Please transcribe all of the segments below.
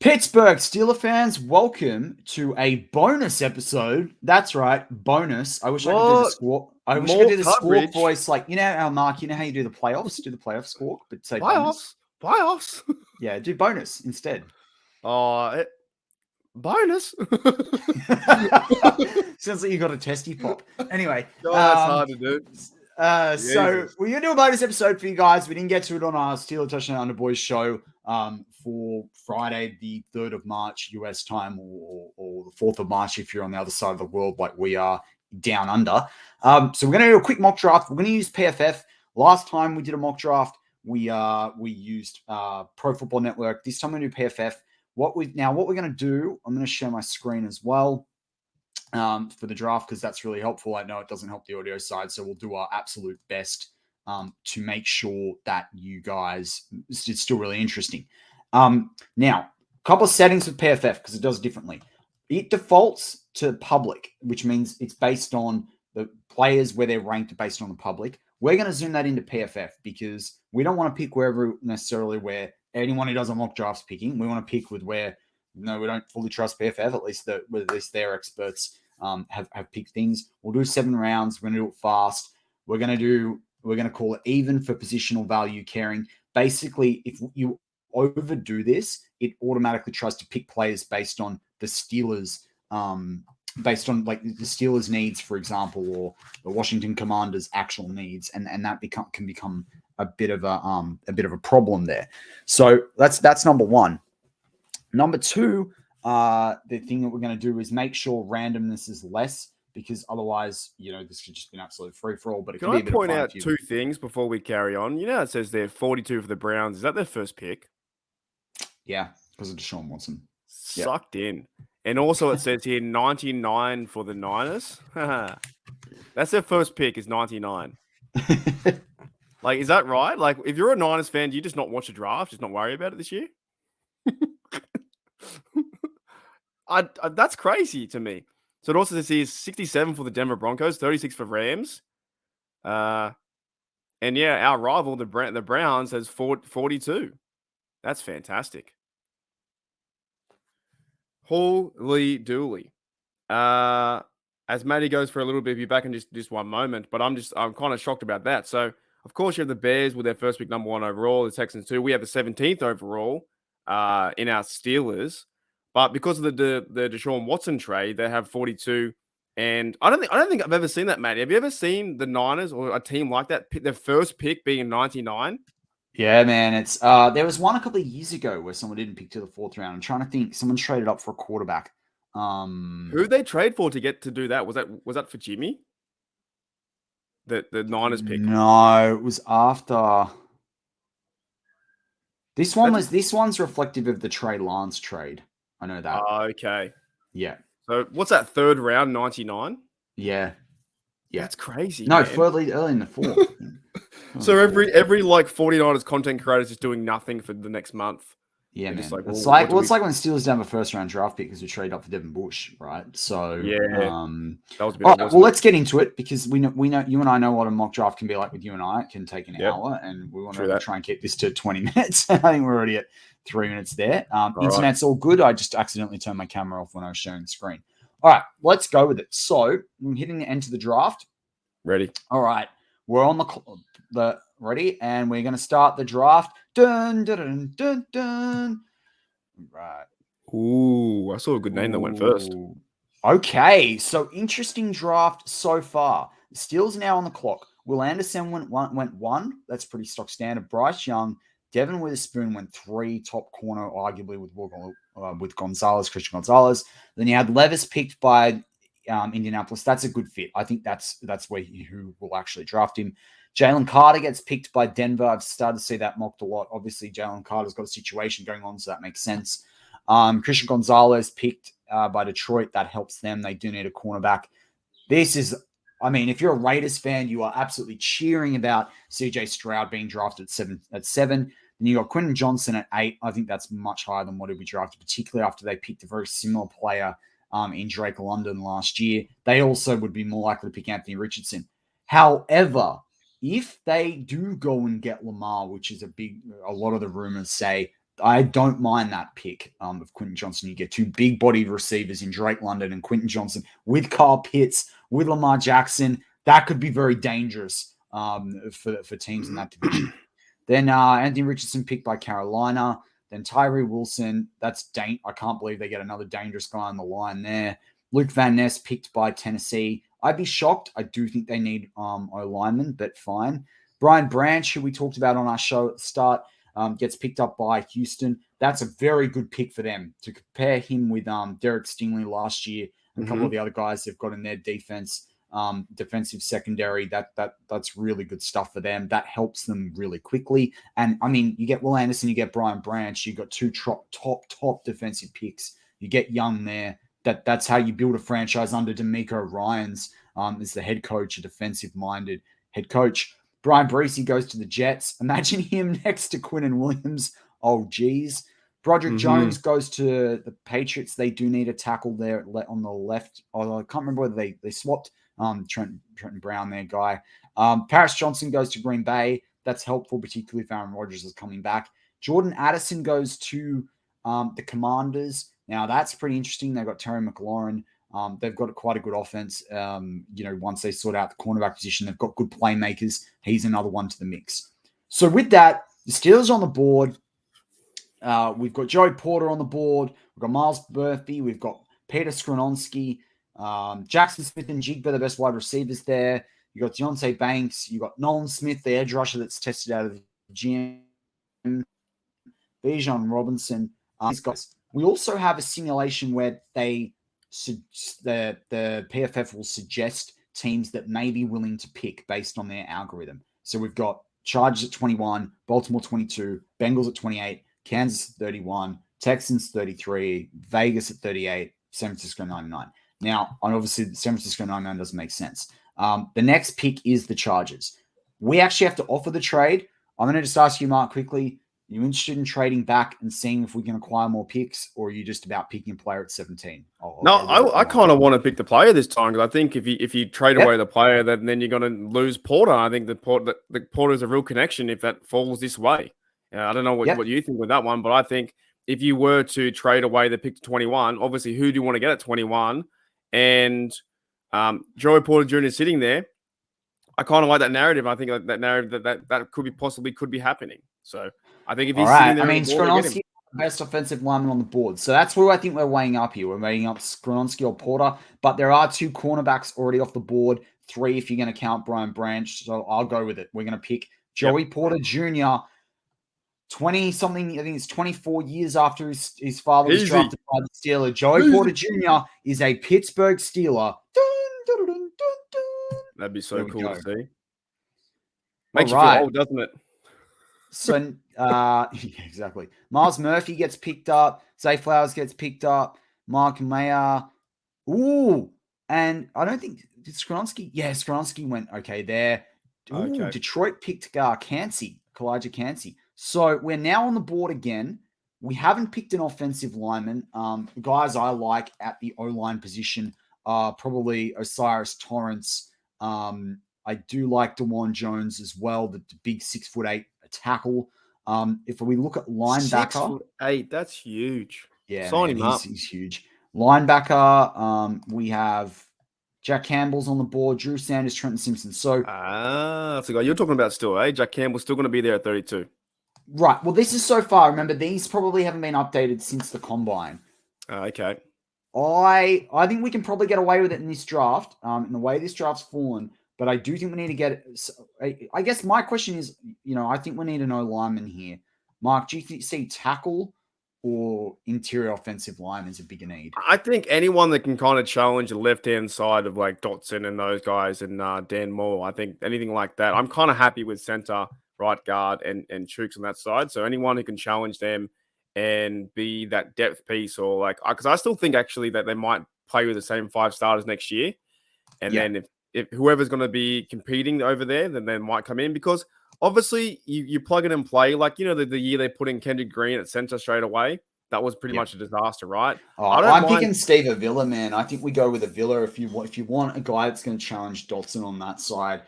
Pittsburgh Steelers fans, welcome to a bonus episode. That's right, bonus. I wish I could do the squawk. I wish I could do the squawk voice, like Mark. You know how you do the playoffs? Do the playoff squawk, but say bonus. Playoffs. Yeah, do bonus instead. Bonus. Sounds like you got a testy pop. Anyway, that's hard to do. So we're gonna do a bonus episode for you guys. We didn't get to it on our Steelers Touchdown Under Boys show for Friday, the 3rd of March US time, or the 4th of March if you're on the other side of the world, like we are down under. So we're gonna do a quick mock draft. We're gonna use PFF. Last time we did a mock draft, we used Pro Football Network. This time we do PFF. What we're gonna do, I'm gonna share my screen as well. For the draft, because that's really helpful. I know it doesn't help the audio side, so we'll do our absolute best to make sure that you guys, it's still really interesting. Now, a couple of settings with PFF, because it does differently. It defaults to public, which means it's based on the players where they're ranked based on the public. We're going to zoom that into PFF because we don't want to pick wherever necessarily where anyone who does a mock draft's picking. We want to pick with where we don't fully trust PFF, at least their experts have picked things. We'll do 7 rounds. We're going to do it fast. We're going to call it even for positional value caring. Basically, if you overdo this, it automatically tries to pick players based on the Steelers, based on like the Steelers' needs, for example, or the Washington Commanders' actual needs, and that can become a bit of a problem there. So that's number one. Number two, the thing that we're going to do is make sure randomness is less, because otherwise, this could just be an absolute free-for-all. But Can I point out 2 things before we carry on? It says they're 42 for the Browns. Is that their first pick? Yeah, because of Deshaun Watson. Sucked in. And also it says here 99 for the Niners. That's their first pick is 99. Like, is that right? Like, if you're a Niners fan, do you just not watch the draft? Just not worry about it this year? That's crazy to me. So it also says 67 for the Denver Broncos, 36 for Rams. And yeah, our rival, the Browns, has 42. That's fantastic. Holy dooly. As Matty goes for a little bit, be back in just one moment, but I'm kind of shocked about that. So, of course, you have the Bears with their first pick, number 1 overall, the Texans too. We have the 17th overall in our Steelers. But because of the Deshaun Watson trade, they have 42. And I don't think I've ever seen that, Matty. Have you ever seen the Niners or a team like that, their first pick being 99? Yeah, man. It's there was one a couple of years ago where someone didn't pick to the 4th round. I'm trying to think. Someone traded up for a quarterback. Who they trade for to get to do that? Was that for Jimmy? The Niners pick? No, it was after. This one's reflective of the Trey Lance trade. I know that. Okay. Yeah. So what's that, 3rd round, 99? Yeah. That's crazy. No, man. early in the 4th. So every like 49ers content creator is just doing nothing for the next month. Yeah, man. It's like when Steelers done the 1st round draft pick because we traded up for Devin Bush, right? So yeah, that was a bit. All right, well, let's get into it because we know you and I know what a mock draft can be like with you and I. It can take an hour, and we want to try and keep this to 20 minutes. I think we're already at 3 minutes there. Internet's all good. I just accidentally turned my camera off when I was sharing the screen. All right, let's go with it. So I'm hitting the end of the draft. Ready? All right, we're on the ready, and we're going to start the draft. Dun dun dun dun dun. Right. Ooh, I saw a good name that went first. Okay, so interesting draft so far. The Steelers now on the clock. Will Anderson went 1. That's pretty stock standard. Bryce Young, Devin Witherspoon went 3, top corner, arguably with Gonzalez, Christian Gonzalez. Then you had Levis picked by Indianapolis. That's a good fit. I think that's who will actually draft him. Jalen Carter gets picked by Denver. I've started to see that mocked a lot. Obviously, Jalen Carter's got a situation going on, so that makes sense. Christian Gonzalez picked by Detroit. That helps them. They do need a cornerback. If you're a Raiders fan, you are absolutely cheering about CJ Stroud being drafted at 7. Then you got Quentin Johnson at 8. I think that's much higher than what he'd be drafted, particularly after they picked a very similar player in Drake London last year. They also would be more likely to pick Anthony Richardson. However, if they do go and get Lamar, which is a lot of the rumors say I don't mind that pick of Quentin Johnson. You get two big-bodied receivers in Drake London and Quentin Johnson with Kyle Pitts, with Lamar Jackson. That could be very dangerous for teams in that division. Then Anthony Richardson picked by Carolina. Then Tyree Wilson. That's I can't believe they get another dangerous guy on the line there. Luke Van Ness picked by Tennessee. I'd be shocked. I do think they need O-linemen, but fine. Brian Branch, who we talked about on our show at the start, gets picked up by Houston. That's a very good pick for them to compare him with Derek Stingley last year and a couple of the other guys they've got in their defense. Defensive secondary, that's really good stuff for them. That helps them really quickly. And I mean, you get Will Anderson, you get Brian Branch, you got two top defensive picks. You get Young there. That's how you build a franchise under D'Amico Ryans as the head coach, a defensive-minded head coach. Brian Breesy goes to the Jets. Imagine him next to Quinnen Williams. Oh, geez. Broderick Jones goes to the Patriots. They do need a tackle there on the left. Oh, I can't remember whether they swapped Trenton Brown, their guy. Paris Johnson goes to Green Bay. That's helpful, particularly if Aaron Rodgers is coming back. Jordan Addison goes to the Commanders. Now, that's pretty interesting. They've got Terry McLaurin. They've got quite a good offense. Once they sort out the cornerback position, they've got good playmakers. He's another one to the mix. So with that, the Steelers on the board. We've got Joey Porter on the board. We've got Miles Murphy. We've got Peter Skrononski. Jackson Smith and Jigba, the best wide receivers there. You got Deontay Banks. You got Nolan Smith, the edge rusher that's tested out of the gym. Bijan Robinson. These guys. We also have a simulation where the PFF will suggest teams that may be willing to pick based on their algorithm. So we've got Chargers at 21, Baltimore 22, Bengals at 28, Kansas at 31, Texans 33, Vegas at 38, San Francisco 99. Now, obviously, San Francisco 99 doesn't make sense. The next pick is the Chargers. We actually have to offer the trade. I'm going to just ask you, Mark, quickly. Are you interested in trading back and seeing if we can acquire more picks, or are you just about picking a player at 17? I kind of want to pick the player this time, because I think if you trade away the player, then you're going to lose Porter. I think the Porter is a real connection if that falls this way. I don't know what you think with that one, but I think if you were to trade away the pick to 21, obviously who do you want to get at 21? And Joey Porter Jr. is sitting there. I kind of like that narrative. I think that narrative that could be happening. So I think if he's sitting there, I mean, Skrononski, best offensive lineman on the board. So that's where I think we're weighing up here. We're weighing up Skrononski or Porter, but there are two cornerbacks already off the board. 3 if you're going to count Brian Branch. So I'll go with it. We're going to pick Joey Porter Jr. 20-something, I think it's 24 years after his father was drafted by the Steelers. Joey Porter Jr. is a Pittsburgh Steeler. That'd be so cool to see. Makes you feel old, doesn't it? So, exactly. Miles Murphy gets picked up. Zay Flowers gets picked up. Mark Mayer. Ooh. And I don't think, did Skrononski? Yeah, Skrononski went okay there. Ooh, okay. Detroit picked Kancey, Kalijah Kancey. So we're now on the board again. We haven't picked an offensive lineman. The guys I like at the O-line position are probably Osiris Torrance. I do like DeJuan Jones as well, the big 6'8" tackle. If we look at linebacker, 6'8", that's huge. Yeah, sign him up. He's huge. Linebacker, we have Jack Campbell's on the board, Drew Sanders, Trenton Simpson. So that's the guy you're talking about still, eh? Jack Campbell's still going to be there at 32. Right. Well, this is so far. Remember, these probably haven't been updated since the combine. Okay. I think we can probably get away with it in this draft, in the way this draft's fallen. But I do think we need to get it. I guess my question is, I think we need an O-lineman here. Mark, do you see tackle or interior offensive line as a bigger need? I think anyone that can kind of challenge the left-hand side of like Dotson and those guys and Dan Moore, I think anything like that. I'm kind of happy with center, right guard, and Chooks on that side. So anyone who can challenge them and be that depth piece, or like, because I still think actually that they might play with the same 5 starters next year. And then if whoever's going to be competing over there, then they might come in, because obviously you plug it and play. Like, the year they put in Kendrick Green at center straight away, that was pretty much a disaster, right? I'm picking Steve Avila, man. I think we go with Avila if you want a guy that's going to challenge Dotson on that side.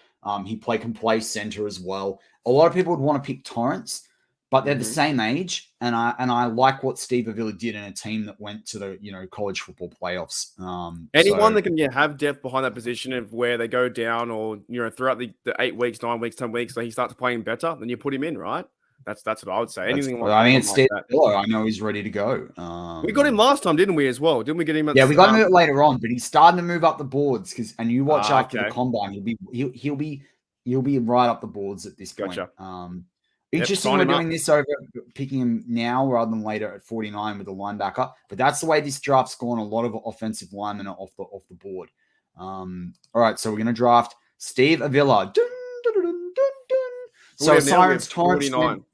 He can play center as well. A lot of people would want to pick Torrance, but they're the same age, and I like what Steve Avila did in a team that went to the college football playoffs. Anyone that can have depth behind that position of where they go down, or throughout the 8 weeks, 9 weeks, 10 weeks, so he starts playing better, then you put him in, right? That's what I would say. Anything like it's Steve Avila. I know he's ready to go. We got him last time, didn't we? As well, didn't we get him? Yeah, we got him later on, but he's starting to move up the boards and you watch after the combine, he'll be right up the boards at this point. Gotcha. Interesting, we're doing this over picking him now rather than later at 49 with a linebacker, but that's the way this draft's gone. A lot of offensive linemen are off the board. All right, so we're going to draft Steve Avila. Dun, dun, dun, dun, dun. So Sirens Torrance went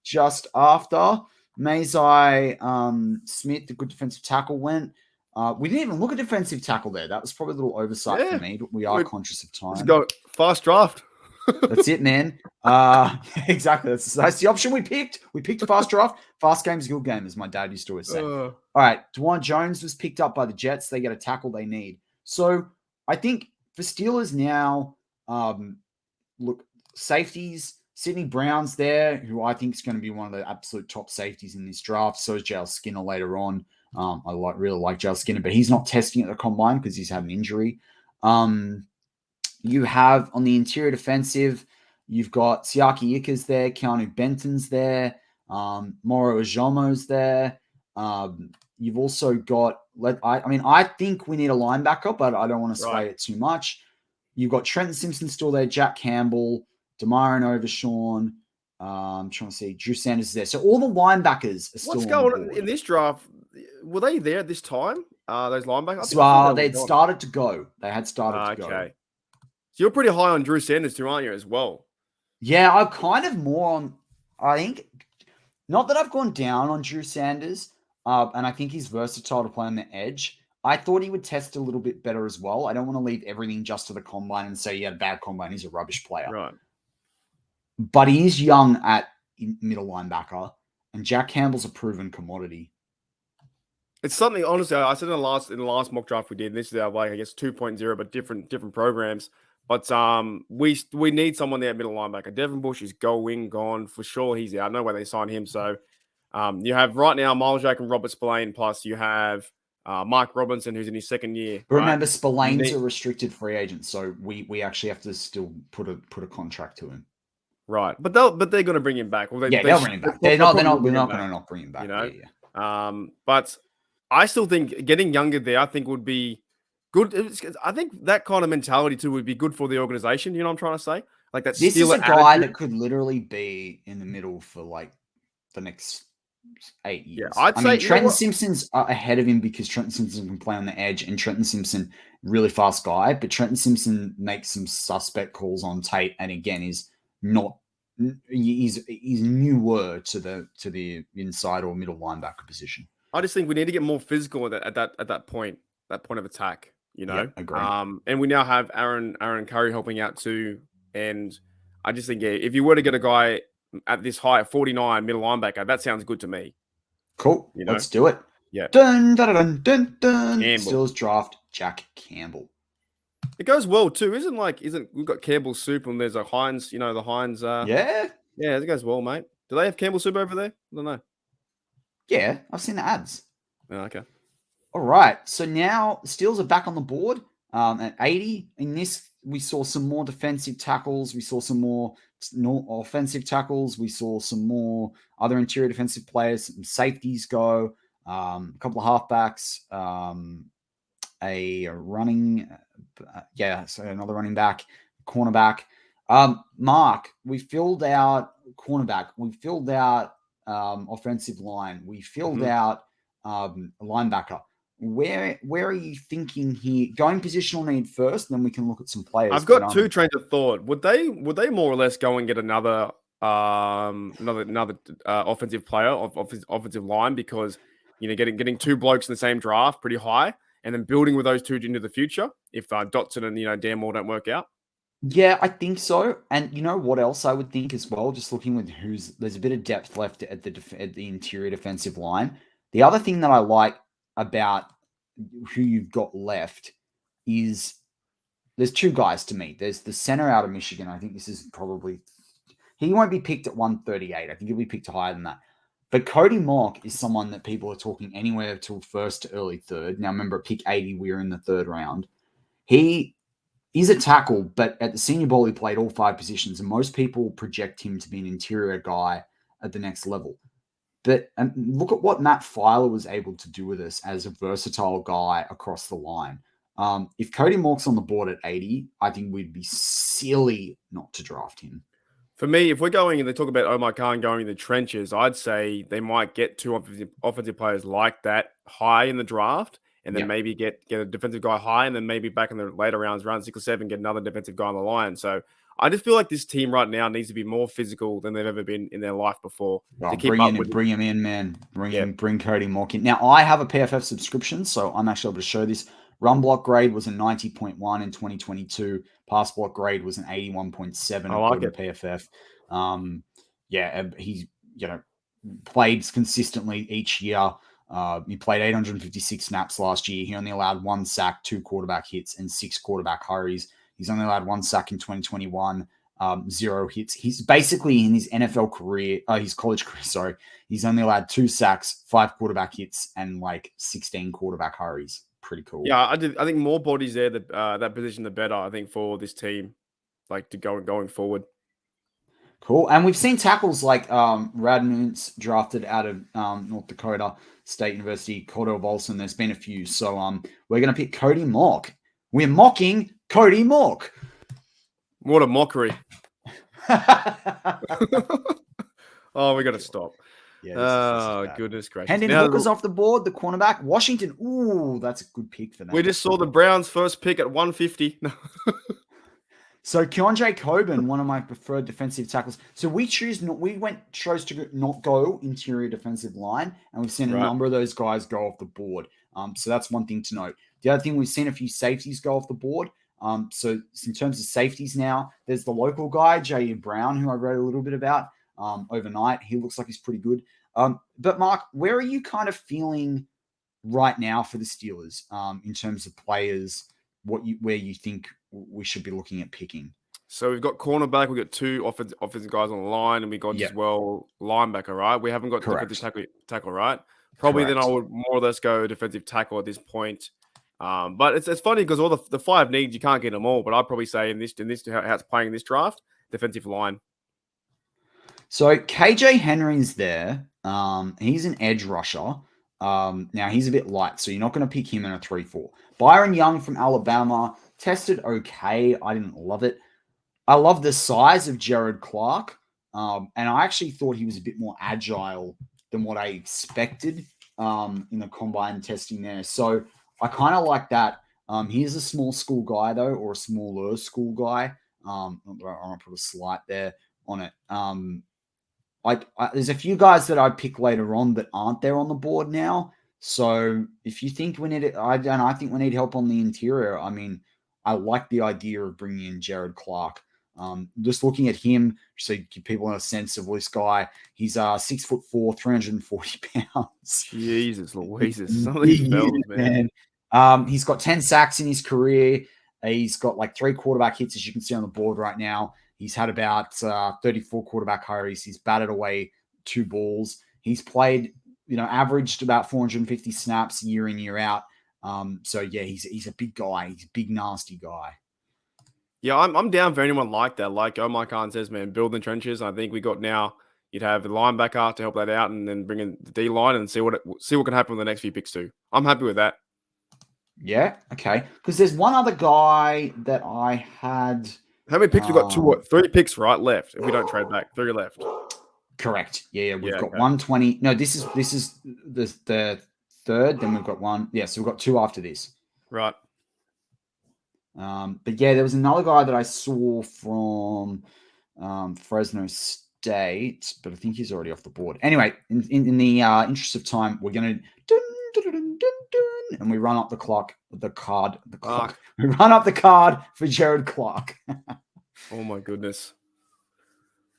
just after. Mazai Smith, the good defensive tackle, went. We didn't even look at defensive tackle there. That was probably a little oversight for me, but we are conscious of time. Let's go fast draft. That's it, man. Exactly. That's the option we picked. We picked a fast draft. Fast game's a good game, as my dad used to always say. All right. Dwan Jones was picked up by the Jets. They get a tackle they need. So I think for Steelers now, look, safeties, Sydney Brown's there, who I think is going to be one of the absolute top safeties in this draft. So is JL Skinner later on. I really like JL Skinner, but he's not testing at the combine because he's had an injury. You have on the interior defensive, you've got Siaki Ika's there, Keanu Benton's there, Moro Ajomo's there. You've also got, I think we need a linebacker, but I don't want to sway it too much. You've got Trenton Simpson still there, Jack Campbell, Demarin Overshawn. I'm trying to see, Drew Sanders is there. So all the linebackers are still What's going on in this draft? Were they there at this time? Those linebackers? They'd started to go. They had started to go. Okay. So you're pretty high on Drew Sanders too, aren't you, as well? Yeah, I'm kind of more on, I think, not that I've gone down on Drew Sanders, and I think he's versatile to play on the edge. I thought he would test a little bit better as well. I don't want to leave everything just to the combine and say he had a bad combine. He's a rubbish player. Right. But he is young at middle linebacker, and Jack Campbell's a proven commodity. It's something, honestly, I said in the last mock draft we did, this is our, 2.0, but different programs. But we need someone there at middle linebacker. Devin Bush is gone for sure. He's out. No way they signed him. So you have right now Miles Jack and Robert Spillane, plus you have Mike Robinson, who's in his second year. But remember, Spillane's a restricted free agent, so we actually have to still put a contract to him. Right, but they're going to bring him back. Well, they'll bring him back. We're not going to not bring him back. But I still think getting younger there, I think would be good. I think that kind of mentality too would be good for the organization. You know what I'm trying to say? Like that. This is a guy that could literally be in the middle for like the next 8 years. Yeah, I'd say Trenton Simpson's ahead of him because Trenton Simpson can play on the edge, and Trenton Simpson, really fast guy, but Trenton Simpson makes some suspect calls on tape, and again is not. He's newer to the inside or middle linebacker position. I just think we need to get more physical at that point of attack. Yeah, agree. And we now have Aaron Curry helping out too. And I just think if you were to get a guy at this high at 49 middle linebacker, that sounds good to me. Cool. Let's do it. Yeah. Dun dun dun dun dun. Steelers draft Jack Campbell. It goes well too, isn't we've got Campbell's soup and there's a Heinz, the Heinz. Yeah, it goes well, mate. Do they have Campbell's soup over there? I don't know. Yeah, I've seen the ads. Oh, okay. All right. So now the Steelers are back on the board at 80. In this, we saw some more defensive tackles. We saw some more offensive tackles. We saw some more other interior defensive players. Some safeties go. A couple of halfbacks. A running. So another running back. Cornerback. Mark, we filled out cornerback. We filled out offensive line. We filled out a linebacker. Where are you thinking here? Going positional need first, then we can look at some players. I've got two trains of thought. Would they more or less go and get another offensive player offensive line, because getting two blokes in the same draft pretty high, and then building with those two into the future if Dotson and Dan Moore don't work out? Yeah, I think so. And you know what else I would think as well, just looking with there's a bit of depth left at the interior defensive line. The other thing that I like about who you've got left is there's two guys to me. There's the center out of Michigan. I think this is probably He won't be picked at 138. I think he'll be picked higher than that. But Cody Mark is someone that people are talking anywhere till first to early third. Now, remember, at pick 80, we were in the third round. He is a tackle, but at the Senior Bowl, he played all 5 positions, and most people project him to be an interior guy at the next level. But look at what Matt Filer was able to do with us as a versatile guy across the line. If Cody Mark's on the board at 80, I think we'd be silly not to draft him. For me, if we're going and they talk about Omar Khan going in the trenches, I'd say they might get 2 offensive players like that high in the draft, and then maybe get a defensive guy high, and then maybe back in the later rounds, round 6 or 7, get another defensive guy on the line. So I just feel like this team right now needs to be more physical than they've ever been in their life before. To keep bring him in, man. Bring Cody Mark in. Now, I have a PFF subscription, so I'm actually able to show this. Run block grade was a 90.1 in 2022. Pass block grade was an 81.7 according to PFF. He's played consistently each year. He played 856 snaps last year. He only allowed 1 sack, 2 quarterback hits, and 6 quarterback hurries. He's only allowed 1 sack in 2021, 0 hits. He's basically in his NFL career, his college career, sorry. He's only allowed 2 sacks, 5 quarterback hits, and 16 quarterback hurries. Pretty cool. Yeah, I think more bodies there, that position, the better, I think, for this team, going forward. Cool. And we've seen tackles like Radnitz drafted out of North Dakota State University, Cordell Volson. There's been a few. So we're going to pick Cody Mark. We're mocking Cody Mark. What a mockery. Oh, we got to stop. Yeah, goodness gracious. Hendon Hooker's off the board, the cornerback. Washington. Ooh, that's a good pick for that. We just saw the Browns' first pick at 150. So Keontae Coburn, one of my preferred defensive tackles. So we chose to not go interior defensive line, and we've seen a number of those guys go off the board. So that's one thing to note. The other thing, we've seen a few safeties go off the board. So in terms of safeties now, there's the local guy, Jair Brown, who I wrote a little bit about overnight. He looks like he's pretty good. But Mark, where are you kind of feeling right now for the Steelers in terms of players, where you think we should be looking at picking? So we've got cornerback, we've got 2 offensive guys on the line, and we got as well linebacker, right? We haven't got defensive tackle, right? Probably then I would more or less go defensive tackle at this point. But it's funny because all the 5 needs, you can't get them all. But I'd probably say in this how it's playing in this draft, defensive line. So KJ Henry's there. He's an edge rusher. Now he's a bit light, so you're not going to pick him in a 3-4. Byron Young from Alabama tested okay. I didn't love it. I love the size of Jared Clark. And I actually thought he was a bit more agile than what I expected in the combine testing there. So I kind of like that. He's a small school guy, though, or a smaller school guy. I'm going to put a slight there on it. There's a few guys that I'd pick later on that aren't there on the board now. So if you think we need it, I think we need help on the interior. I mean, I like the idea of bringing in Jared Clark. Just looking at him, so give people a sense of this guy. He's 6'4", 340 pounds. Jesus Louises, some of these fellas, man. He's got 10 sacks in his career. He's got 3 quarterback hits, as you can see on the board right now. He's had about 34 quarterback hurries. He's batted away 2 balls. He's played, averaged about 450 snaps year in, year out. So yeah, he's a big guy. He's a big, nasty guy. Yeah, I'm down for anyone like that. Like Omar Khan says, man, build the trenches. I think we got now. You'd have the linebacker to help that out, and then bring in the D line and see what can happen with the next few picks too. I'm happy with that. Yeah, okay. Because there's one other guy that I had. How many picks we got? 3 picks left. If we don't trade back, 3 left. Correct. Yeah, we've got 120. No, this is the third. Then we've got 1. Yeah, so we've got 2 after this. Right. But yeah, there was another guy that I saw from Fresno State, but I think he's already off the board. Anyway, in the interest of time, we're going to and we run up the clock. We run up the card for Jared Clark. Oh my goodness.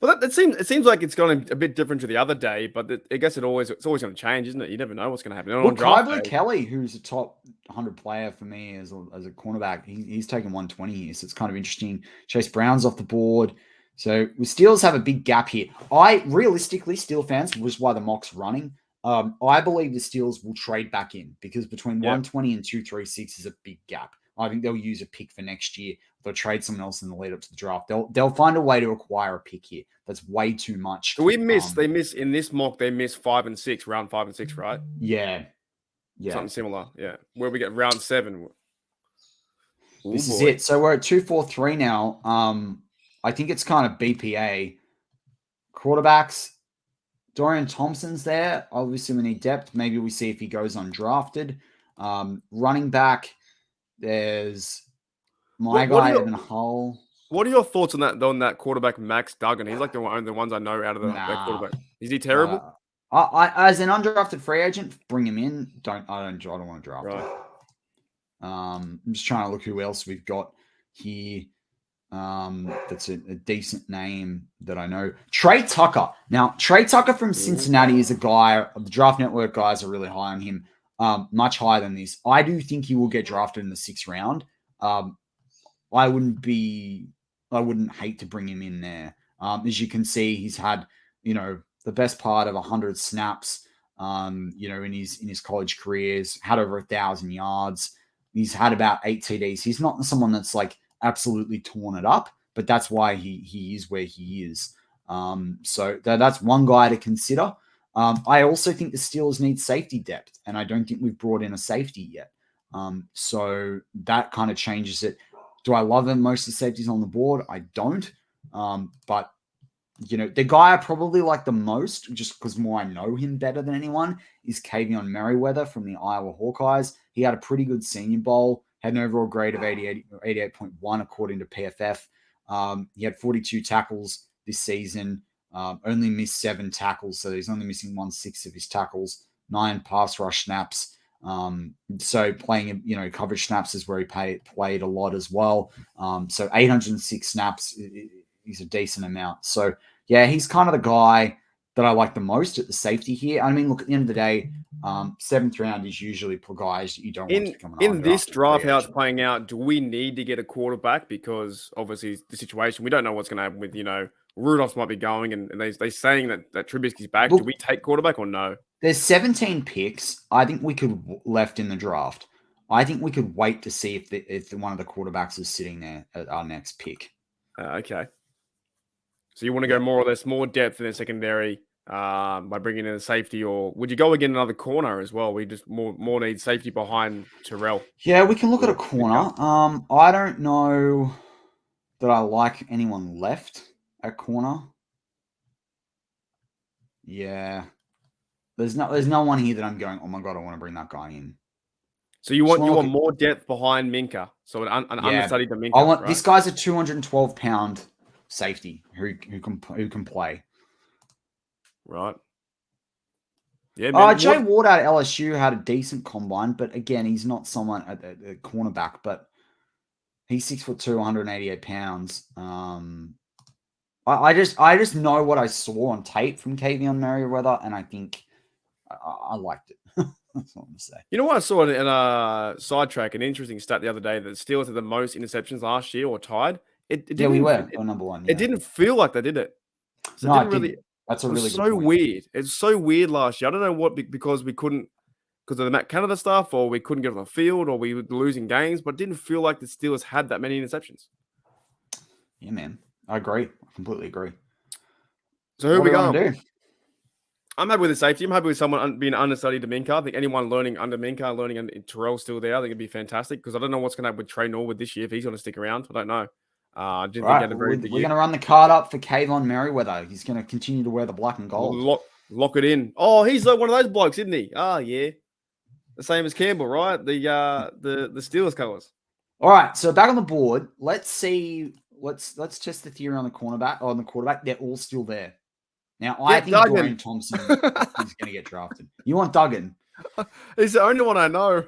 Well, it seems like it's gone a bit different to the other day, but I guess it's always going to change, isn't it? You never know what's going to happen. Well, Kyler Kelly, who's a top 100 player for me as a cornerback, he's taken 120 here, so it's kind of interesting. Chase Brown's off the board. So the Steelers have a big gap here. Realistically, Steel fans, which is why the mock's running. I believe the Steelers will trade back in because between 120 and 236 is a big gap. I think they'll use a pick for next year. They'll trade someone else in the lead up to the draft. They'll find a way to acquire a pick here. That's way too much. So they miss in this mock, they miss 5 and 6, round 5 and 6, right? Yeah. Something similar. Yeah. Where we get round 7. This is it. So we're at 2-4-3 now. I think it's kind of BPA. Quarterbacks, Dorian Thompson's there. Obviously, we need depth. Maybe we see if he goes undrafted. Running back, there's guy, Evan Hull. What are your thoughts on that quarterback, Max Duggan? He's like the ones I know out of that quarterback. Is he terrible? I as an undrafted free agent, bring him in. I don't want to draft him. I'm just trying to look who else we've got here. That's a decent name that I know. Trey Tucker. Now, Trey Tucker from Cincinnati is a guy. The Draft Network guys are really high on him. Much higher than this. I do think he will get drafted in the 6th round. I wouldn't hate to bring him in there. As you can see, he's had, the best part of 100 snaps, in his college careers, had over 1,000 yards. He's had about 8 TDs. He's not someone that's like absolutely torn it up, but that's why he is where he is. So that's one guy to consider. I also think the Steelers need safety depth, and I don't think we've brought in a safety yet. So that kind of changes it. Do I love him? Most of the safeties on the board? I don't. But, the guy I probably like the most, just because more I know him better than anyone, is Kavion Merriweather from the Iowa Hawkeyes. He had a pretty good Senior Bowl, had an overall grade of 88.1 according to PFF. He had 42 tackles this season, only missed 7 tackles, so he's only missing 1/6 of his tackles, 9 pass rush snaps. So playing, coverage snaps is where he played a lot as well. So 806 snaps is a decent amount. So yeah, he's kind of the guy that I like the most at the safety here. I mean, look, at the end of the day, 7th round is usually for guys you don't want to come in this draft. How it's playing out, do we need to get a quarterback? Because obviously the situation, we don't know what's going to happen with, Rudolph's might be going, and they're saying that Trubisky's back. Look, do we take quarterback or no? There's 17 picks. I think we could left in the draft. I think we could wait to see if one of the quarterbacks is sitting there at our next pick. Okay. So you want to go more depth in the secondary by bringing in a safety, or would you go again another corner as well? We just more need safety behind Terrell. Yeah, we can look at a corner. I don't know that I like anyone left at corner. Yeah. There's no one here that I'm going, oh my God, I want to bring that guy in. So you want more depth behind Minka. So an understudied to Minka. I want this guy's a 212-pound safety who can play. Right. Yeah. Jay Ward out of LSU had a decent combine, but again, he's not someone at the cornerback, but he's 6'2", 188 pounds. I just know what I saw on tape from Kavion Merriweather, and I think I liked it. That's what I'm going to say. You know what I saw in a sidetrack, an interesting stat the other day, that the Steelers had the most interceptions last year or tied. We were number one. Yeah. It didn't feel like they did it. So no, it didn't really. That's a really good so point. Weird. It's so weird last year. I don't know what, because we couldn't, because of the Matt Canada stuff, or we couldn't get on the field, or we were losing games, but it didn't feel like the Steelers had that many interceptions. Yeah, man. I agree. I completely agree. So who are we going? I'm happy with the safety. I'm happy with someone being understudied to Minka. I think anyone learning under Minka, learning under Terrell still there, I think it'd be fantastic, because I don't know what's going to happen with Trey Norwood this year if he's going to stick around. I don't know. I didn't think he had a very big year. We're going to run the card up for Kavion Merriweather. He's going to continue to wear the black and gold. Lock it in. Oh, he's like one of those blokes, isn't he? Oh, yeah. The same as Campbell, right? The Steelers colors. All right, so back on the board. Let's see. Let's test the theory on the quarterback. They're all still there. Now, I think Dorian Thompson is going to get drafted. You want Duggan? He's the only one I know.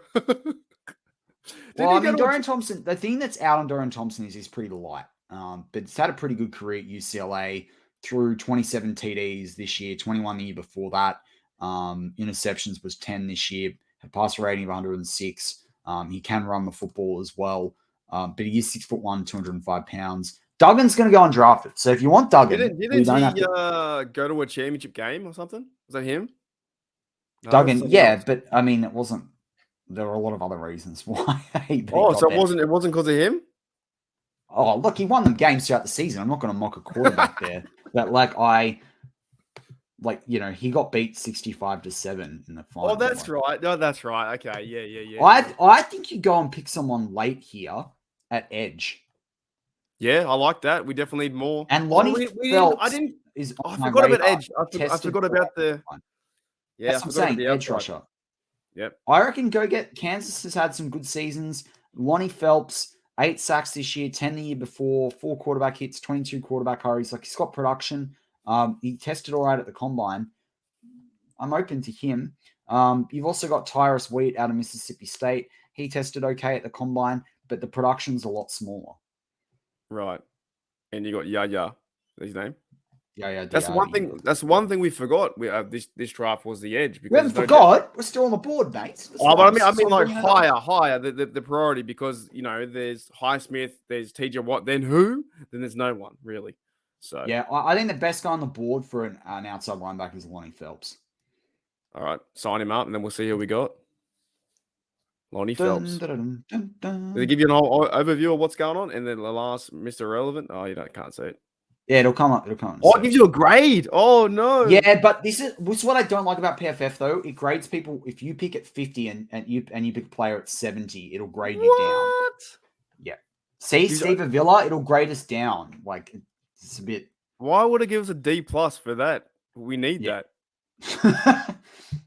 Dorian Thompson, the thing that's out on Dorian Thompson is he's pretty light. But he's had a pretty good career at UCLA, through 27 TDs this year, 21 the year before that. Interceptions was 10 this year, had passer rating of 106. He can run the football as well. But he is 6'1", 205 pounds. Duggan's going to go undrafted. So if you want Duggan, Didn't we don't he have to... go to a championship game or something? Was that him? No, Duggan, someone yeah, else. but I mean, it wasn't. There were a lot of other reasons why he Oh, got so there. it wasn't because of him? Oh, look, he won them games throughout the season. I'm not going to mock a quarterback there, but he got beat 65-7 in the final. Oh, that's right. No, that's right. Okay, yeah. I think you go and pick someone late here at edge. Yeah, I like that. We definitely need more. And Lonnie Phelps I forgot about edge. I forgot about the. Yeah, that's what I'm saying. Edge rusher. Yep. I reckon go get... Kansas has had some good seasons. Lonnie Phelps, 8 sacks this year, 10 the year before, 4 quarterback hits, 22 quarterback hurries. Like, he's got production. He tested all right at the combine. I'm open to him. You've also got Tyrus Wheat out of Mississippi State. He tested okay at the combine, but the production's a lot smaller. Right. And you got Yaya. His name? Yeah. That's one thing. That's one thing we forgot. This draft was the edge. Because we haven't forgot. We're still on the board, mate. But I mean, like higher. The priority, because there's Highsmith, there's TJ Watt. Then who? Then there's no one really. So yeah, I think the best guy on the board for an outside linebacker is Lonnie Phelps. All right, sign him up, and then we'll see who we got. Lonnie Phelps. Did they give you an whole overview of what's going on? And then the last, Mr. Relevant. Oh, can't see it. Yeah, it'll come up. Oh, it gives you a grade. Oh no. Yeah, but this is what I don't like about PFF though. It grades people. If you pick at 50 and you pick a player at 70, it'll grade you down. Yeah. See, Steve Avila, it'll grade us down. Like, it's a bit. Why would it give us a D+ for that? We need that.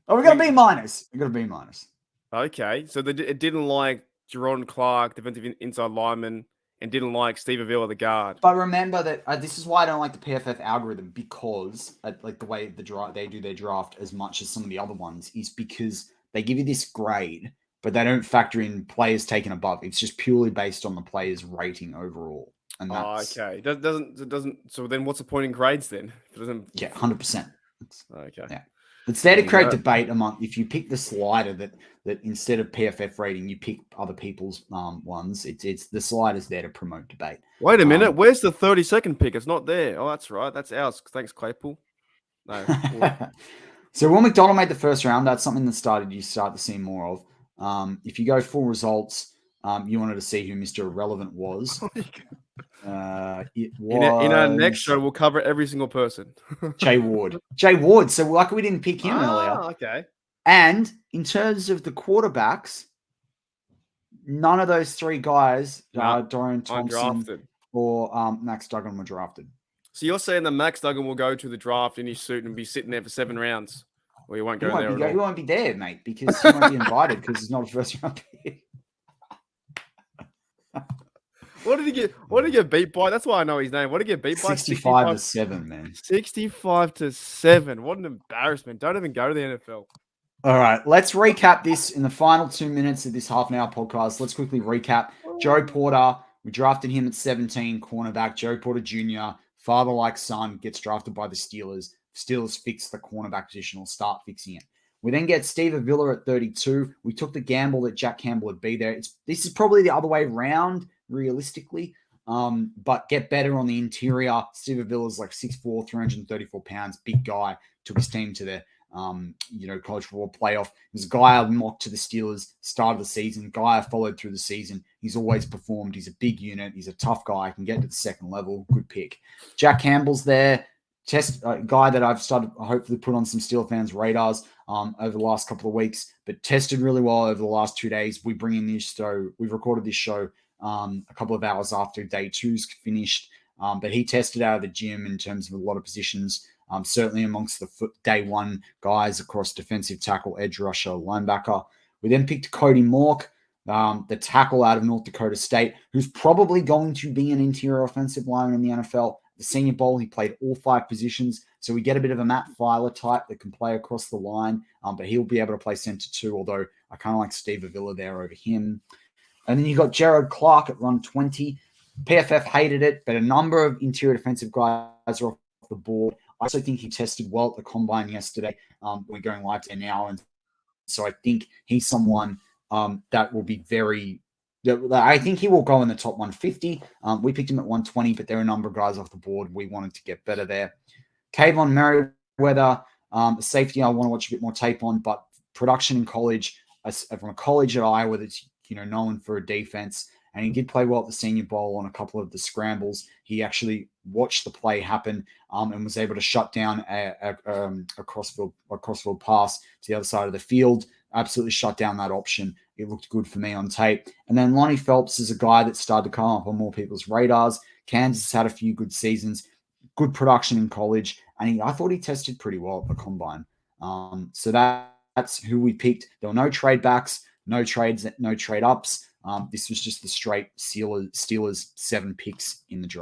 Oh, we got a B-. We got a B-. Okay, so it didn't like Jerron Clark, defensive inside lineman, and didn't like Steve Avila, the guard. But remember that this is why I don't like the PFF algorithm, because like the way they do their draft as much as some of the other ones is because they give you this grade, but they don't factor in players taken above. It's just purely based on the player's rating overall. And that's... okay. It doesn't. So then, what's the point in grades then? If it doesn't. Yeah, 100%. Okay. Yeah. It's there to create debate among... If you pick the slider that instead of PFF rating, you pick other people's ones. It's the slider's there to promote debate. Wait a minute. Where's the 32nd pick? It's not there. Oh, that's right. That's ours. Thanks, Claypool. No. So Will McDonald made the first round. That's something that you start to see more of. If you go full results, you wanted to see who Mr. Irrelevant was. It was... In our next show, we'll cover every single person. Jay Ward. So lucky we didn't pick him earlier. Okay. And in terms of the quarterbacks, none of those 3 guys, Dorian Thompson or Max Duggan, were drafted. So you're saying that Max Duggan will go to the draft in his suit and be sitting there for 7 rounds? Or he won't go there at all? He won't be there, mate, because he won't be invited because he's not a first-round pick. What did he get beat by? That's why I know his name. What did he get beat by? 65-7, man. 65-7. What an embarrassment. Don't even go to the NFL. All right, let's recap this in the final 2 minutes of this half-an-hour podcast. Let's quickly recap. Joe Porter, we drafted him at 17, cornerback. Joe Porter Jr., father like son, gets drafted by the Steelers. Steelers fix the cornerback position or start fixing it. We then get Steve Avila at 32. We took the gamble that Jack Campbell would be there. This is probably the other way around, realistically, but get better on the interior. Steve Avila's like 6'4", 334 pounds, big guy, took his team to the college football playoff. He was a guy I mocked to the Steelers start of the season, guy I followed through the season. He's always performed. He's a big unit. He's a tough guy. Can get to the second level. Good pick. Jack Campbell's there. Guy that I've started hopefully put on some Steel fans' radars over the last couple of weeks, but tested really well over the last 2 days. We've recorded this show a couple of hours after day 2's finished, but he tested out of the gym in terms of a lot of positions, certainly amongst the day 1 guys across defensive tackle, edge rusher, linebacker. We then picked Cody Mork, the tackle out of North Dakota State, who's probably going to be an interior offensive lineman in the NFL. The Senior Bowl, he played all 5 positions, so we get a bit of a Matt Filer type that can play across the line, but he'll be able to play center too, although I kind of like Steve Avila there over him. And then you got Jared Clark at run 20. PFF hated it, but a number of interior defensive guys are off the board. I also think he tested well at the combine yesterday. We're going live there now, and so I think he's someone that will be very I think he will go in the top 150. We picked him at 120, but there are a number of guys off the board. We wanted to get better there. Kayvon Merriweather, safety I want to watch a bit more tape on, but production in college, from a college at Iowa that's known for a defense, and he did play well at the Senior Bowl on a couple of the scrambles. He actually watched the play happen and was able to shut down a crossfield pass to the other side of the field. Absolutely shut down that option. It looked good for me on tape. And then Lonnie Phelps is a guy that started to come up on more people's radars. Kansas had a few good seasons, good production in college, and I thought he tested pretty well at the combine. So that's who we picked. There were no trade backs, no trades, no trade ups. This was just the straight Steelers 7 picks in the draft.